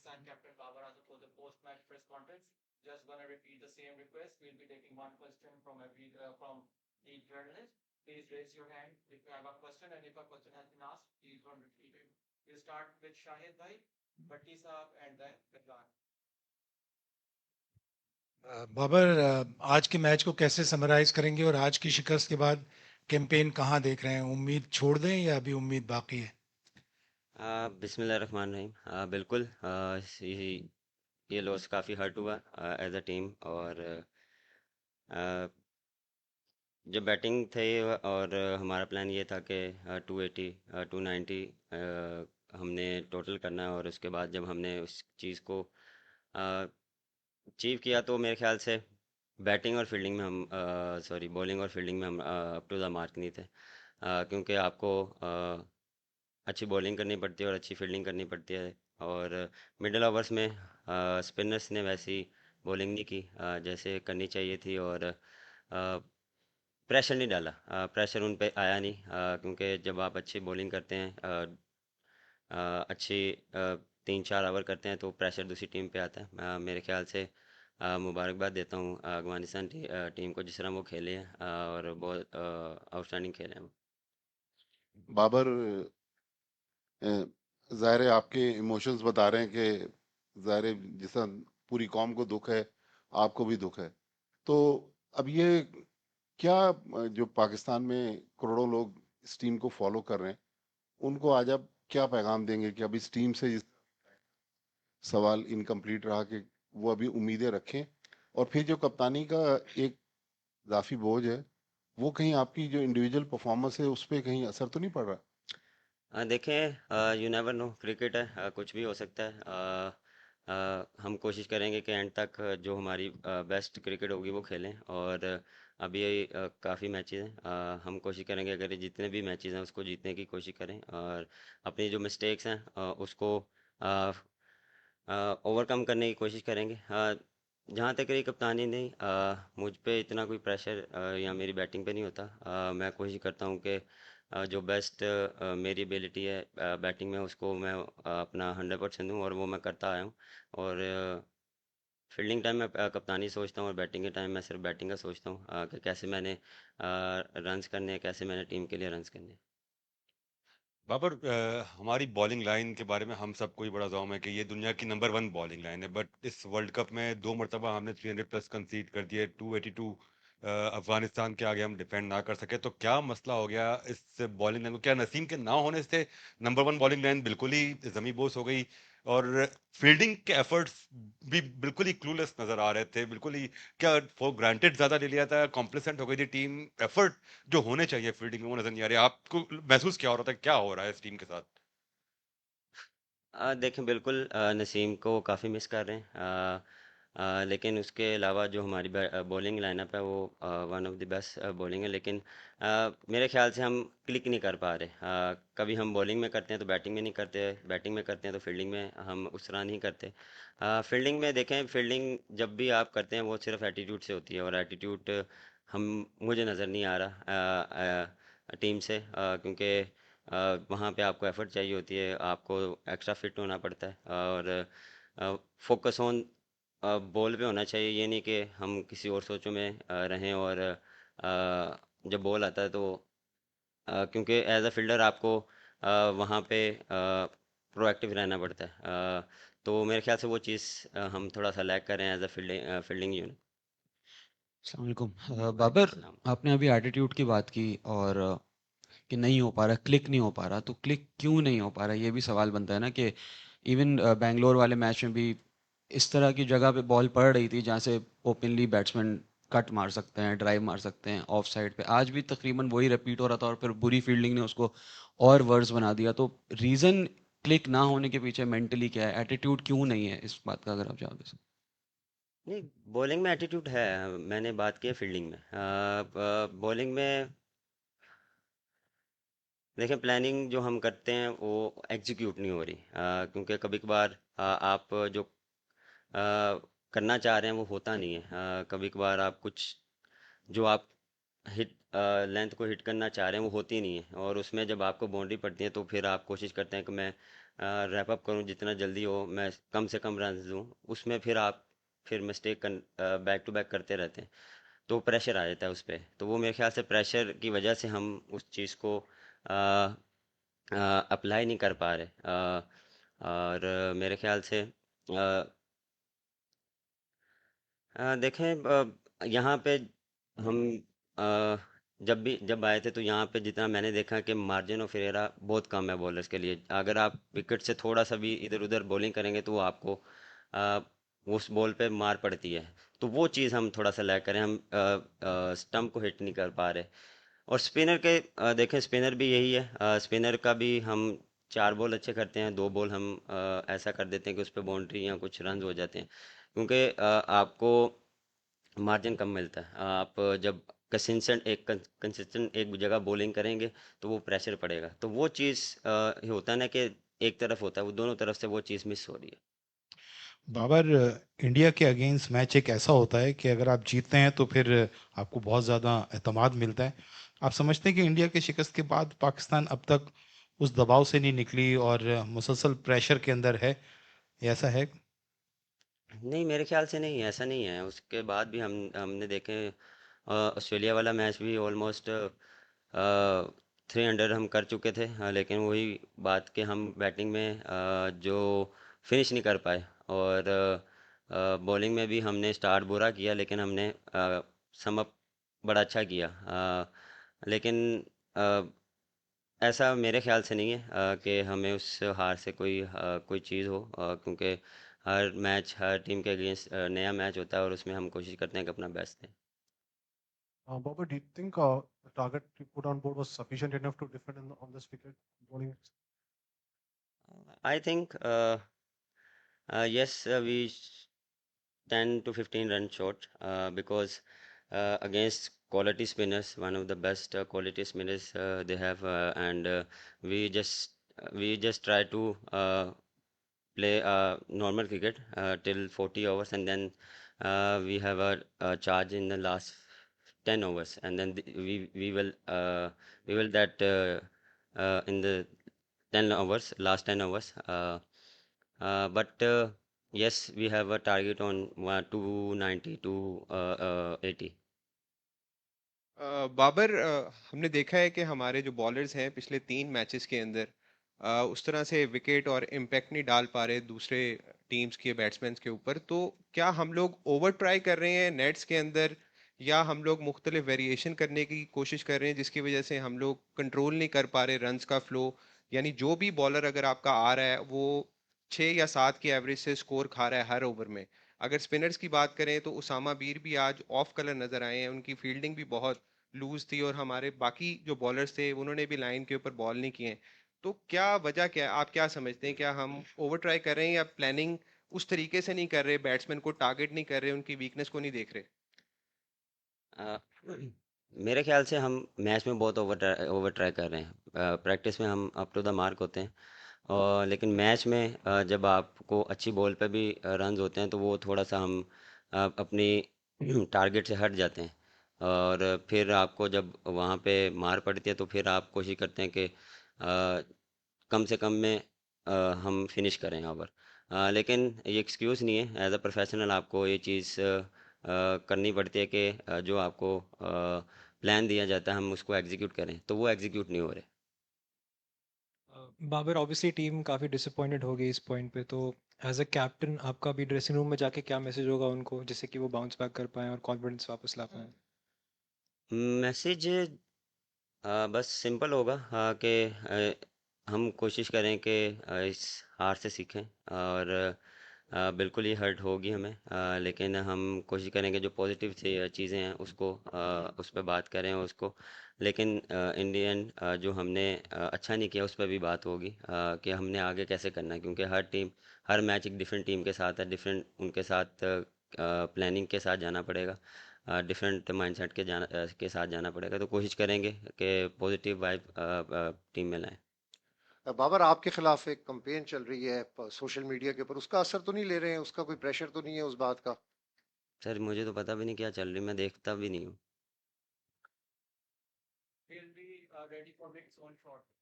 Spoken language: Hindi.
and Captain Babar Azam for the post-match press conference. Just gonna repeat the same request. We'll be taking one question from from each journalist. Please raise your hand if you have a question, and if a question has been asked, please don't repeat it. We'll start with Shahid Bhai, Bhatti Saab, and then Vidwan. Babar, आज के मैच को कैसे समराइज करेंगे और आज की शिकस्त के बाद कैंपेन कहाँ देख रहे हैं? उम्मीद छोड़ दें या अभी उम्मीद बाकी है? बिस्मिल्लाहिर्रहमानिर्रहीम। बिल्कुल, ये लॉस काफ़ी हर्ट हुआ एज अ टीम। और अ, जब बैटिंग थे और हमारा प्लान ये था कि 280 290 हमने टोटल करना है, और उसके बाद जब हमने उस चीज़ को अचीव किया तो मेरे ख्याल से बैटिंग और फील्डिंग में हम सॉरी बॉलिंग और फील्डिंग में हम अप टू द मार्क नहीं थे। क्योंकि आपको अच्छी बॉलिंग करनी पड़ती है और अच्छी फील्डिंग करनी पड़ती है। और मिडिल ओवर्स में स्पिनर्स ने वैसी बॉलिंग नहीं की जैसे करनी चाहिए थी, और प्रेशर नहीं डाला। प्रेशर उन पे आया नहीं, क्योंकि जब आप अच्छी बॉलिंग करते हैं, अच्छी 3-4 ओवर करते हैं, तो प्रेशर दूसरी टीम पे आता है। मेरे ख्याल से मुबारकबाद देता हूँ अफगानिस्तान टीम को, जिस तरह वो खेले हैं और बहुत आउटस्टैंडिंग खेले हैं वो। बाबर, ज़ाहिर है आपके इमोशंस बता रहे हैं कि ज़ाहिर है जिस पूरी कौम को दुख है, आपको भी दुख है। तो अब ये क्या जो पाकिस्तान में करोड़ों लोग इस टीम को फॉलो कर रहे हैं, उनको आज आप क्या पैगाम देंगे कि अब इस टीम से सवाल इनकम्प्लीट रहा कि वो अभी उम्मीदें रखें, और फिर जो कप्तानी का एक इजाफी बोझ है, वो कहीं आपकी जो इंडिविजुअल परफॉर्मेंस है उस पर कहीं असर तो नहीं पड़ रहा? देखें, यू नेवर नो, क्रिकेट है, कुछ भी हो सकता है। हम कोशिश करेंगे कि एंड तक जो हमारी बेस्ट क्रिकेट होगी वो खेलें। और अभी काफ़ी मैचेस हैं, हम कोशिश करेंगे अगर जितने भी मैचेस हैं उसको जीतने की कोशिश करें, और अपनी जो मिस्टेक्स हैं उसको ओवरकम करने की कोशिश करेंगे। जहाँ तक रही कप्तानी, नहीं, मुझ पे इतना कोई प्रेशर या मेरी बैटिंग पे नहीं होता। मैं कोशिश करता हूँ कि जो बेस्ट मेरी एबिलिटी है बैटिंग में, उसको मैं अपना 100% दूँ, और वो मैं करता आया हूँ। और फील्डिंग टाइम में कप्तानी सोचता हूँ, और बैटिंग के टाइम मैं सिर्फ बैटिंग का सोचता हूँ कि कैसे मैंने रन्स करने हैं, कैसे मैंने टीम के लिए रन्स करने हैं। बाबर, हमारी बॉलिंग लाइन के बारे में हम सबको ही बड़ा जौम है कि ये दुनिया की नंबर 1 बॉलिंग लाइन है। बट इस वर्ल्ड कप में 2 मरतबा हमने 300+ कंसीड कर दिए, 282 अफगानिस्तान के आगे हम डिफेंड ना कर सके। तो क्या मसला हो गया इस बॉलिंग लाइन को? क्या नसीम के ना होने से नंबर 1 बॉलिंग लाइन बिल्कुल ही जमी बोस हो गई, और फील्डिंग के एफर्ट्स भी बिल्कुल ही क्लूलेस नजर आ रहे थे? बिल्कुल ही क्या फॉर ग्रांटेड ज्यादा ले लिया था, कॉम्प्लेसेंट हो गई थी टीम? एफर्ट जो होने चाहिए फील्डिंग में वो नजर नहीं आ रहे। आपको महसूस क्या हो रहा था, क्या हो रहा है इस टीम के साथ? देखें, बिल्कुल नसीम को काफ़ी मिस कर रहे हैं। लेकिन उसके अलावा जो हमारी बॉलिंग लाइनअप है वो one of the best bowling है। लेकिन मेरे ख्याल से हम क्लिक नहीं कर पा रहे। कभी हम बॉलिंग में करते हैं तो बैटिंग में नहीं करते, बैटिंग में करते हैं तो फील्डिंग में हम उस तरह नहीं करते। फील्डिंग में देखें, फील्डिंग जब भी आप करते हैं वो सिर्फ एटीट्यूड से होती है, और एटीट्यूड हम मुझे नज़र नहीं आ रहा टीम से, क्योंकि वहाँ पे आपको एफर्ट चाहिए होती है, आपको एक्स्ट्रा फिट होना पड़ता है, और फोकस ऑन बॉल पे होना चाहिए। ये नहीं कि हम किसी और सोचों में रहें, और जब बॉल आता है तो क्योंकि एज अ फील्डर आपको वहाँ पे प्रोएक्टिव रहना पड़ता है। तो मेरे ख्याल से वो चीज़ हम थोड़ा सा लैग कर रहे हैं एज अ फील्डिंग यूनिट। अस्सलाम वालेकुम। वालेकुम बाबर, सलाम। आपने अभी एटीट्यूड की बात की, और कि नहीं हो पा रहा, क्लिक नहीं हो पा रहा, तो क्लिक क्यों नहीं हो पा रहा, ये भी सवाल बनता है ना। कि इवन बैंगलोर वाले मैच में भी इस तरह की जगह पे बॉल पड़ रही थी जहाँ से ओपनली बैट्समैन कट मार सकते हैं, ड्राइव मार सकते हैं ऑफ साइड पे, आज भी तकरीबन वही रिपीट हो रहा था, और फिर बुरी फील्डिंग ने उसको और वर्स बना दिया। तो रीज़न क्लिक ना होने के पीछे मेंटली क्या है, एटीट्यूड क्यों नहीं है, इस बात का अगर आप जवाब दे नहीं, बॉलिंग में एटीट्यूड है। मैंने बात की है फील्डिंग में। बॉलिंग में देखें, प्लानिंग जो हम करते हैं वो एग्जीक्यूट नहीं हो रही, क्योंकि कभी कभार आप जो करना चाह रहे हैं वो होता नहीं है। कभी कभार आप कुछ जो आप हिट लेंथ को हिट करना चाह रहे हैं वो होती नहीं है, और उसमें जब आपको बाउंड्री पड़ती है तो फिर आप कोशिश करते हैं कि मैं रैप अप करूं जितना जल्दी हो, मैं कम से कम रन दूं। उसमें फिर आप फिर मिस्टेक बैक टू बैक करते रहते हैं, तो प्रेशर आ जाता है उस पर। तो वो मेरे ख्याल से प्रेशर की वजह से हम उस चीज़ को अप्लाई नहीं कर पा रहे। और मेरे ख्याल से देखें, यहाँ पे हम अ, जब आए थे तो यहाँ पे जितना मैंने देखा कि मार्जिन ऑफ एरर बहुत कम है बॉलर्स के लिए। अगर आप विकेट से थोड़ा सा भी इधर उधर बॉलिंग करेंगे तो वो आपको अ, उस बॉल पे मार पड़ती है। तो वो चीज़ हम थोड़ा सा लैग करें, हम स्टम्प को हिट नहीं कर पा रहे। और स्पिनर के देखें, स्पिनर भी यही है, स्पिनर का भी हम 4 बॉल अच्छे करते हैं, 2 बॉल हम ऐसा कर देते हैं कि उस पर बाउंड्री या कुछ रन हो जाते हैं, क्योंकि आपको मार्जिन कम मिलता है। आप जब कंसिस्टेंट एक जगह बॉलिंग करेंगे तो वो प्रेशर पड़ेगा, तो वो चीज़ होता है ना कि एक तरफ होता है, वो दोनों तरफ से वो चीज़ मिस हो रही है। बाबर, इंडिया के अगेंस्ट मैच एक ऐसा होता है कि अगर आप जीतते हैं तो फिर आपको बहुत ज़्यादा एतमाद मिलता है। आप समझते हैं कि इंडिया के शिकस्त के बाद पाकिस्तान अब तक उस दबाव से नहीं निकली और मुसलसल प्रेशर के अंदर है, ये ऐसा है? नहीं, मेरे ख्याल से नहीं, ऐसा नहीं है। उसके बाद भी हमने देखे, ऑस्ट्रेलिया वाला मैच भी ऑलमोस्ट 300 हम कर चुके थे, लेकिन वही बात कि हम बैटिंग में जो फिनिश नहीं कर पाए, और बॉलिंग में भी हमने स्टार्ट बुरा किया, लेकिन हमने सम अप बड़ा अच्छा किया। लेकिन अ, ऐसा मेरे ख्याल से नहीं है कि हमें उस हार से कोई चीज़ हो, क्योंकि हर मैच हर टीम के अगेंस्ट नया मैच होता है, और उसमें हम कोशिश करते हैं कि अपना बेस्ट दें। Baba, do you think the target you put on board was sufficient enough to defend on this wicket bowling? I think yes, we 10 to 15 run short, because against quality spinners, one of the best quality spinners they have, and we just try to play normal cricket till 40 overs, and then we have a charge in the last 10 overs, and then we will that in the 10 overs, last 10 overs. But yes, we have a target on 290 to 80. Babar, हमने देखा है कि हमारे जो बॉलर्स हैं पिछले 3 मैचेस के अंदर उस तरह से विकेट और इम्पैक्ट नहीं डाल पा रहे दूसरे टीम्स के बैट्समैन के ऊपर। तो क्या हम लोग ओवर ट्राई कर रहे हैं नेट्स के अंदर, या हम लोग मुख्तलिफ वेरिएशन करने की कोशिश कर रहे हैं जिसकी वजह से हम लोग कंट्रोल नहीं कर पा रहे रन्स का फ्लो? यानी जो भी बॉलर अगर आपका आ रहा है वो 6 या 7 की एवरेज से स्कोर खा रहा है हर ओवर में। अगर स्पिनर्स की बात करें तो उसामा बीर भी आज ऑफ कलर नजर आए हैं, उनकी फील्डिंग भी बहुत लूज थी, और हमारे बाकी जो बॉलर्स थे उन्होंने भी लाइन के ऊपर बॉल नहीं किए। तो क्या वजह क्या है, आप क्या समझते हैं? क्या हम ओवर ट्राई कर रहे हैं, या प्लानिंग उस तरीके से नहीं कर रहे, बैट्समैन को टारगेट नहीं कर रहे, उनकी वीकनेस को नहीं देख रहे? अ, मेरे ख्याल से हम मैच में बहुत ओवर ट्राई कर रहे हैं। प्रैक्टिस में हम अप टू द मार्क होते हैं, और लेकिन मैच में जब आपको अच्छी बॉल पे भी रन्स होते हैं तो वो थोड़ा सा हम अपनी टारगेट से हट जाते हैं, और फिर आपको जब वहाँ पे मार पड़ती है तो फिर आप कोशिश करते हैं कि कम से कम में हम फिनिश करें ओवर। लेकिन ये एक्सक्यूज़ नहीं है, एज अ प्रोफेशनल आपको ये चीज़ करनी पड़ती है कि जो आपको प्लान दिया जाता है हम उसको एग्जीक्यूट करें, तो वो एग्जीक्यूट नहीं हो रहे। बाबर, ऑब्वियसली टीम काफ़ी डिसअपॉइंटेड हो गई इस पॉइंट पे, तो एज अ कैप्टन आपका भी ड्रेसिंग रूम में जाके क्या मैसेज होगा उनको, जिससे कि वो बाउंस बैक कर पाएँ और कॉन्फिडेंस वापस ला पाएँ? मैसेज बस सिंपल होगा, कि हम कोशिश करें कि इस हार से सीखें, और बिल्कुल ये हर्ट होगी हमें, लेकिन हम कोशिश करेंगे जो पॉजिटिव चीज़ें हैं उसको उस पर बात करें उसको। लेकिन इन दी एंड जो हमने अच्छा नहीं किया उस पर भी बात होगी, कि हमने आगे कैसे करना है, क्योंकि हर मैच एक डिफरेंट टीम के साथ है, डिफरेंट उनके साथ प्लानिंग के साथ जाना पड़ेगा, डिफरेंट माइंडसेट के साथ जाना पड़ेगा। तो कोशिश करेंगे कि पॉजिटिव वाइब टीम में लाएं। बाबर, आपके खिलाफ एक कंपेन चल रही है सोशल मीडिया के ऊपर, उसका असर तो नहीं ले रहे हैं? उसका कोई प्रेशर तो नहीं है उस बात का? सर मुझे तो पता भी नहीं क्या चल रही, मैं देखता भी नहीं हूँ। or make its own shot.